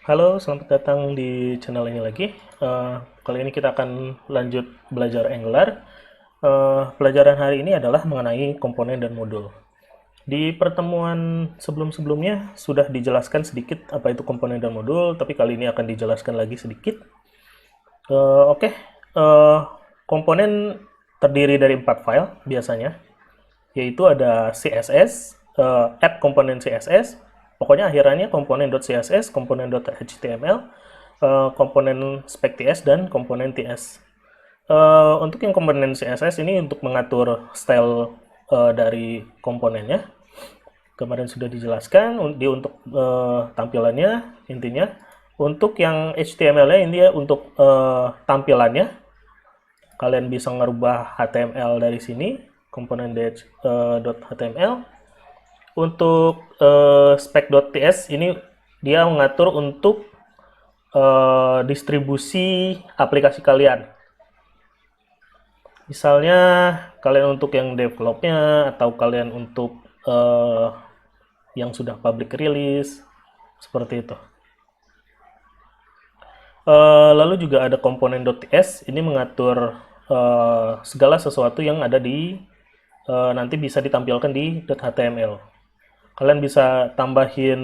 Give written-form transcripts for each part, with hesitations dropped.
Halo, selamat datang di channel ini lagi. Kali ini kita akan lanjut belajar Angular. Pelajaran hari ini adalah mengenai komponen dan modul. Di pertemuan sebelum-sebelumnya sudah dijelaskan sedikit apa itu komponen dan modul, tapi kali ini akan dijelaskan lagi sedikit. Oke. Komponen terdiri dari 4 file biasanya, yaitu ada CSS, add komponen CSS, pokoknya akhirannya komponen.css, komponen.html, komponen spec.ts, dan komponen TS. Untuk yang komponen CSS ini untuk mengatur style dari komponennya. Kemarin sudah dijelaskan untuk tampilannya intinya. Untuk yang HTML-nya ini ya untuk tampilannya. Kalian bisa ngerubah HTML dari sini, komponen .html. Untuk spec.ts ini dia mengatur untuk distribusi aplikasi kalian. Misalnya kalian untuk yang developnya atau kalian untuk yang sudah public release seperti itu. Lalu juga ada komponen .ts, ini mengatur segala sesuatu yang ada di nanti bisa ditampilkan di .html. Kalian bisa tambahin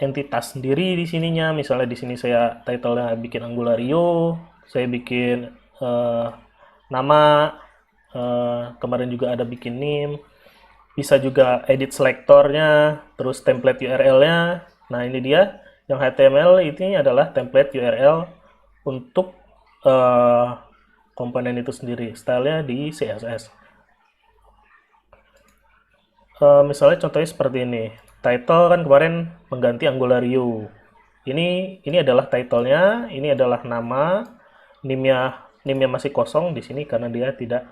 entitas sendiri di sininya. Misalnya di sini saya title-nya bikin Angulario, saya bikin nama, kemarin juga ada bikin name. Bisa juga edit selektornya, terus template URL-nya. Nah, ini dia. Yang HTML ini adalah template URL untuk komponen itu sendiri. Stylenya di CSS. Misalnya contohnya seperti ini. Title kan kemarin mengganti Angulario. Ini adalah title-nya, ini adalah nama, name-nya masih kosong di sini karena dia tidak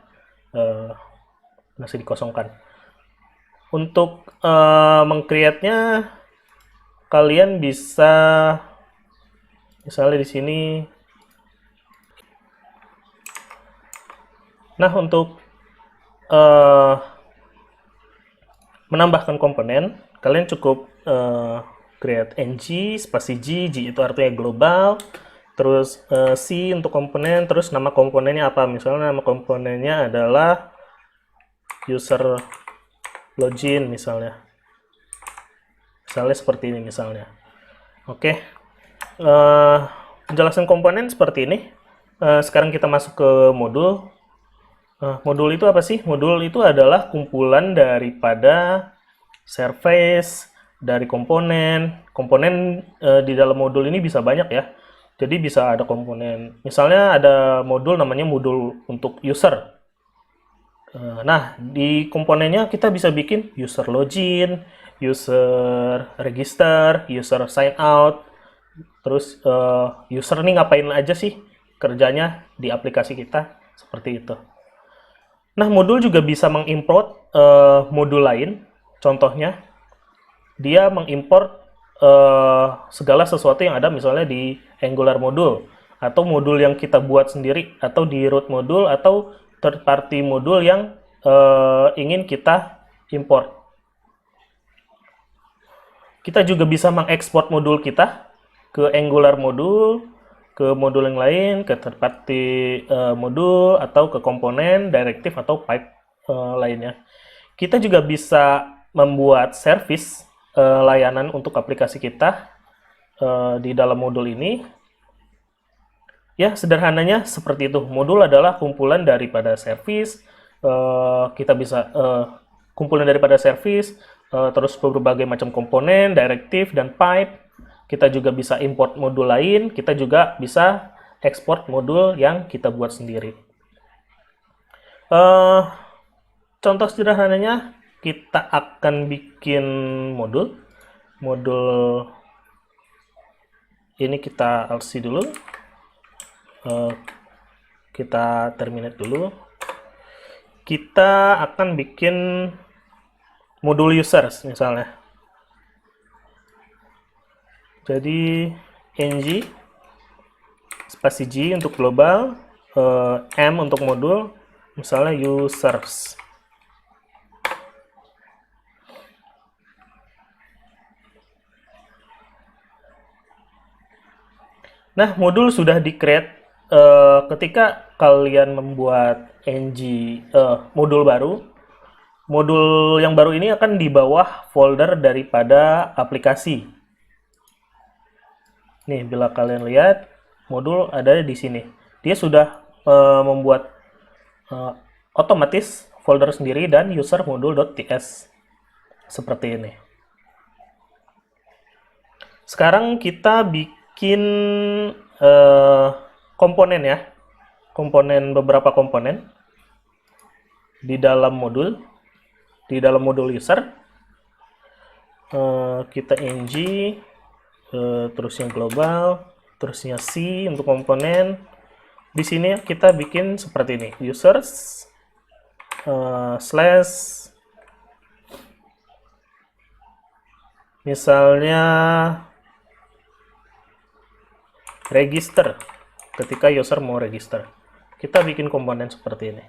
masih dikosongkan. Untuk meng-create-nya kalian bisa misalnya di sini. Nah, untuk menambahkan komponen, kalian cukup create ng spasi g itu artinya global, terus c untuk komponen, terus nama komponennya apa, misalnya nama komponennya adalah user login misalnya seperti ini misalnya. Oke. Penjelasan komponen seperti ini. Sekarang kita masuk ke modul. Modul itu apa sih? Modul itu adalah kumpulan daripada service, dari komponen. Komponen di dalam modul ini bisa banyak ya. Jadi bisa ada komponen. Misalnya ada modul namanya modul untuk user. Nah, di komponennya kita bisa bikin user login, user register, user sign out. Terus user nih ngapain aja sih kerjanya di aplikasi kita, seperti itu. Nah, modul juga bisa mengimport modul lain. Contohnya, dia mengimport segala sesuatu yang ada misalnya di Angular modul, atau modul yang kita buat sendiri, atau di root modul, atau third party modul yang ingin kita import. Kita juga bisa mengekspor modul kita ke Angular modul, ke modul yang lain, ke third party modul, atau ke komponen, directive, atau pipe lainnya. Kita juga bisa membuat service layanan untuk aplikasi kita di dalam modul ini. Ya, sederhananya seperti itu. Modul adalah kumpulan daripada service. Kita bisa kumpulan daripada service, terus berbagai macam komponen, directive, dan pipe. Kita juga bisa import modul lain, kita juga bisa ekspor modul yang kita buat sendiri. Contoh sederhananya, kita akan bikin modul. Modul ini kita LC dulu. Kita terminate dulu. Kita akan bikin modul users misalnya. Jadi ng spasi g untuk global, m untuk modul, misalnya users. Nah, modul sudah di-create ketika kalian membuat modul baru. Modul yang baru ini akan di bawah folder daripada aplikasi. Nih, bila kalian lihat, modul ada di sini. Dia sudah membuat otomatis folder sendiri dan user modul.ts seperti ini. Sekarang kita bikin komponen ya, beberapa komponen di dalam modul user. Kita ng terusnya global, terusnya C untuk komponen. Di sini kita bikin seperti ini, users slash misalnya register, ketika user mau register. Kita bikin komponen seperti ini.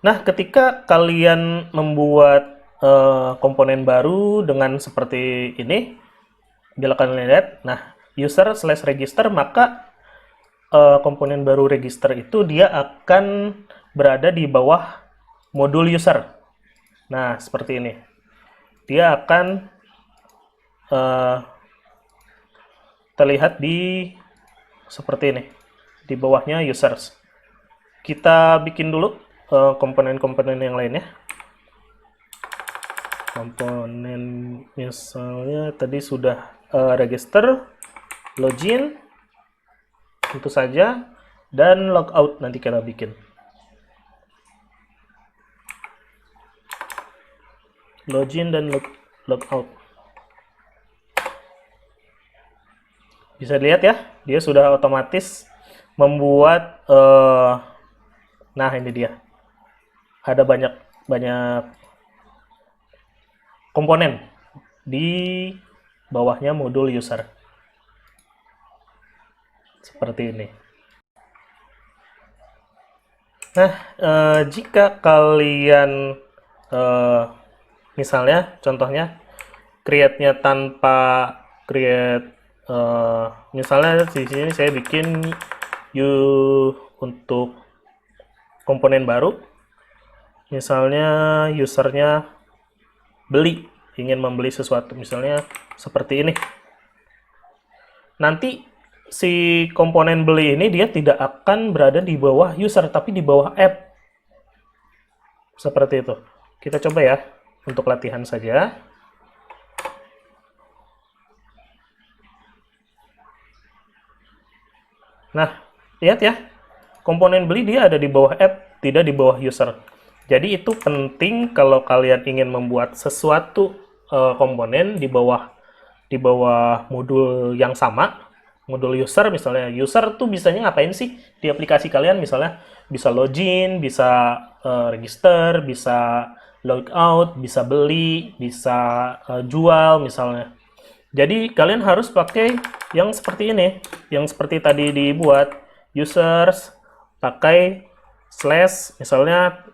Nah, ketika kalian membuat komponen baru dengan seperti ini, bila kalian lihat, nah, user slash register, maka komponen baru register itu dia akan berada di bawah modul user. Nah, seperti ini. Dia akan terlihat di seperti ini, di bawahnya users. Kita bikin dulu komponen-komponen yang lainnya. Komponen misalnya tadi sudah register, login, tentu saja, dan logout nanti kita bikin. Login dan logout. Bisa dilihat ya, dia sudah otomatis membuat nah ini dia. Ada banyak komponen di bawahnya modul user. Seperti ini. Nah, jika kalian misalnya contohnya create-nya tanpa create, misalnya di sini saya bikin untuk komponen baru, misalnya usernya beli, ingin membeli sesuatu, misalnya seperti ini. Nanti si komponen beli ini dia tidak akan berada di bawah user, tapi di bawah app. Seperti itu. Kita coba ya, untuk latihan saja. Nah, lihat ya, komponen beli dia ada di bawah app, tidak di bawah user. Jadi itu penting kalau kalian ingin membuat sesuatu komponen di bawah modul yang sama, modul user. Misalnya user tuh bisanya ngapain sih di aplikasi kalian? Misalnya bisa login, bisa register, bisa logout, bisa beli, bisa jual misalnya. Jadi kalian harus pakai yang seperti ini, yang seperti tadi dibuat, users, pakai slash, misalnya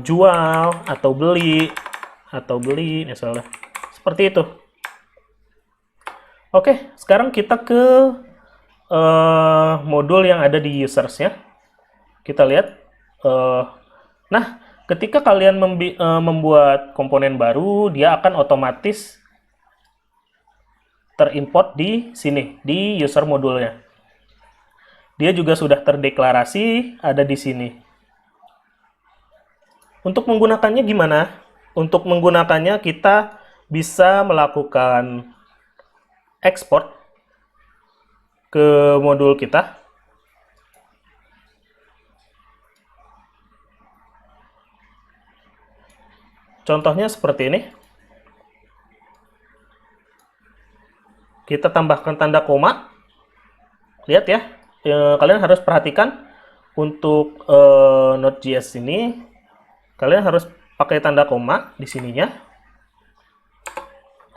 jual atau beli misalnya, seperti itu. Oke, sekarang kita ke modul yang ada di users ya. Kita lihat. Nah, ketika kalian membuat komponen baru, dia akan otomatis terimport di sini, di user modulnya. Dia juga sudah terdeklarasi ada di sini. Untuk menggunakannya gimana? Untuk menggunakannya kita bisa melakukan ekspor ke modul kita. Contohnya seperti ini. Kita tambahkan tanda koma. Lihat ya, kalian harus perhatikan untuk Node.js ini, kalian harus pakai tanda koma di sininya.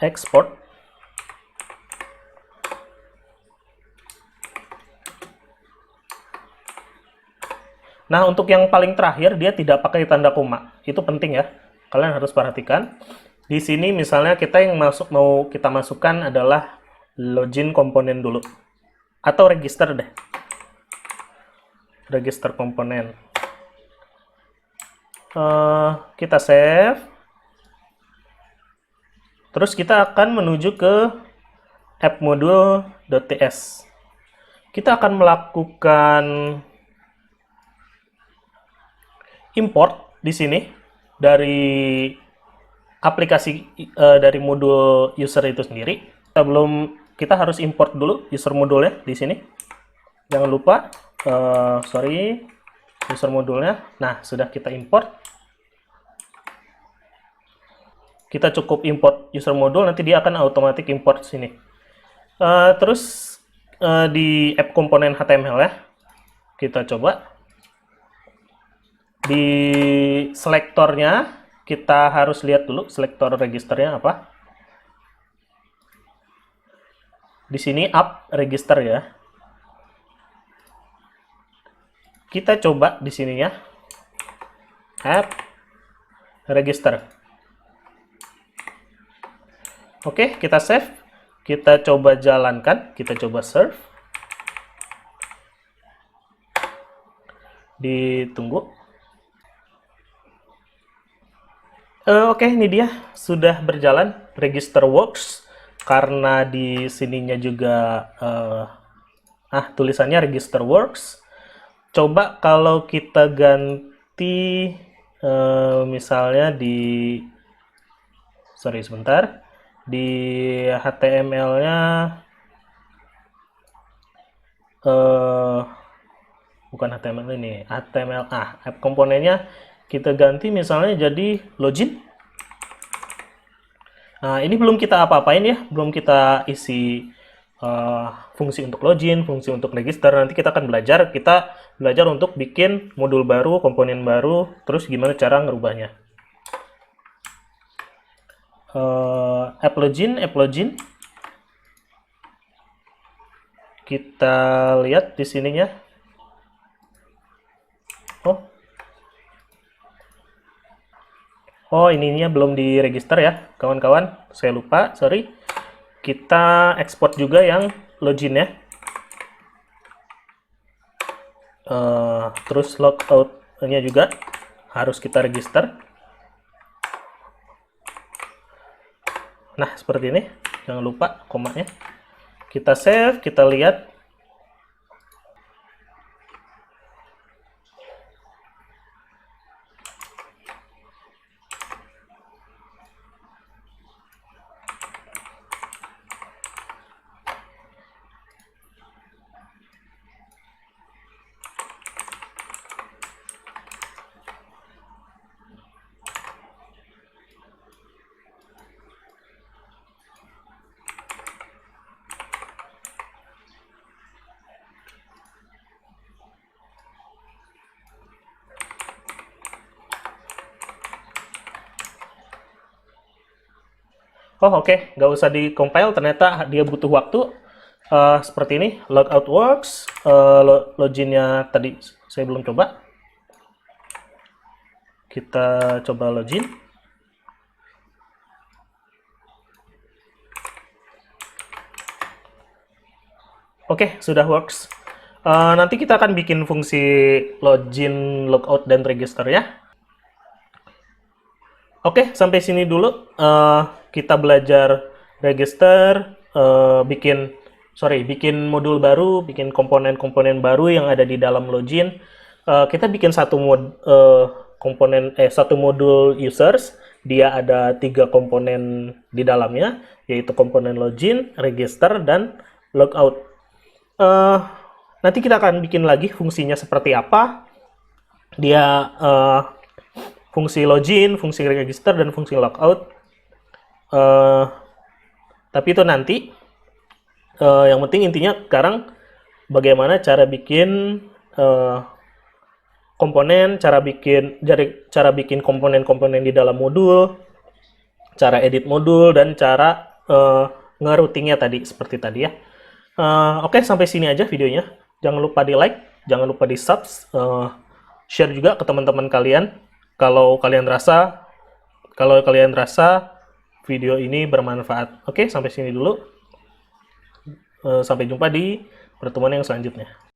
Export. Nah, untuk yang paling terakhir dia tidak pakai tanda koma. Itu penting ya. Kalian harus perhatikan. Di sini misalnya kita yang mau kita masukkan adalah login komponen dulu. Atau register deh. Register komponen. Kita save. Terus kita akan menuju ke appmodule.ts. Kita akan melakukan import di sini dari aplikasi dari modul user itu sendiri. Kita harus import dulu user modulnya di sini. Jangan lupa, user modulnya. Nah, sudah kita import. Kita cukup import user module, nanti dia akan otomatis import sini. Terus di app komponen HTML ya, kita coba. Di selektornya, kita harus lihat dulu selektor registernya apa. Di sini app register ya. Kita coba di sininya app register. Oke, kita save. Kita coba jalankan, kita coba serve. Ditunggu. Oke, ini dia sudah berjalan register works karena di sininya juga tulisannya register works. Coba kalau kita ganti misalnya di di HTML-nya bukan HTML ini, HTML app komponennya kita ganti misalnya jadi login. Nah, ini belum kita apa-apain ya, belum kita isi fungsi untuk login, fungsi untuk register. Nanti kita akan kita belajar untuk bikin modul baru, komponen baru, terus gimana cara ngerubahnya. App login. Kita lihat di sininya. Oh, ininya belum diregister ya, kawan-kawan. Saya lupa, sorry. Kita ekspor juga yang login ya. Terus logout-nya juga harus kita register. Nah, seperti ini. Jangan lupa komanya. Kita save, kita lihat. Oh oke, nggak usah di-compile, ternyata dia butuh waktu. Seperti ini, logout works, loginnya tadi saya belum coba. Kita coba login. Oke, sudah works. Nanti kita akan bikin fungsi login, logout, dan register ya. Oke, sampai sini dulu. Kita belajar register, bikin modul baru, bikin komponen-komponen baru yang ada di dalam login. Kita bikin satu modul users. Dia ada 3 komponen di dalamnya, yaitu komponen login, register, dan logout. Nanti kita akan bikin lagi fungsinya seperti apa. Dia fungsi login, fungsi register, dan fungsi logout. Tapi itu nanti. Yang penting intinya sekarang bagaimana cara bikin komponen, cara bikin komponen-komponen di dalam modul, cara edit modul, dan cara ngeroutingnya tadi seperti tadi ya. Oke, sampai sini aja videonya. Jangan lupa di like, jangan lupa di subs, share juga ke teman-teman kalian kalau kalian rasa video ini bermanfaat. Oke, sampai sini dulu. Sampai jumpa di pertemuan yang selanjutnya.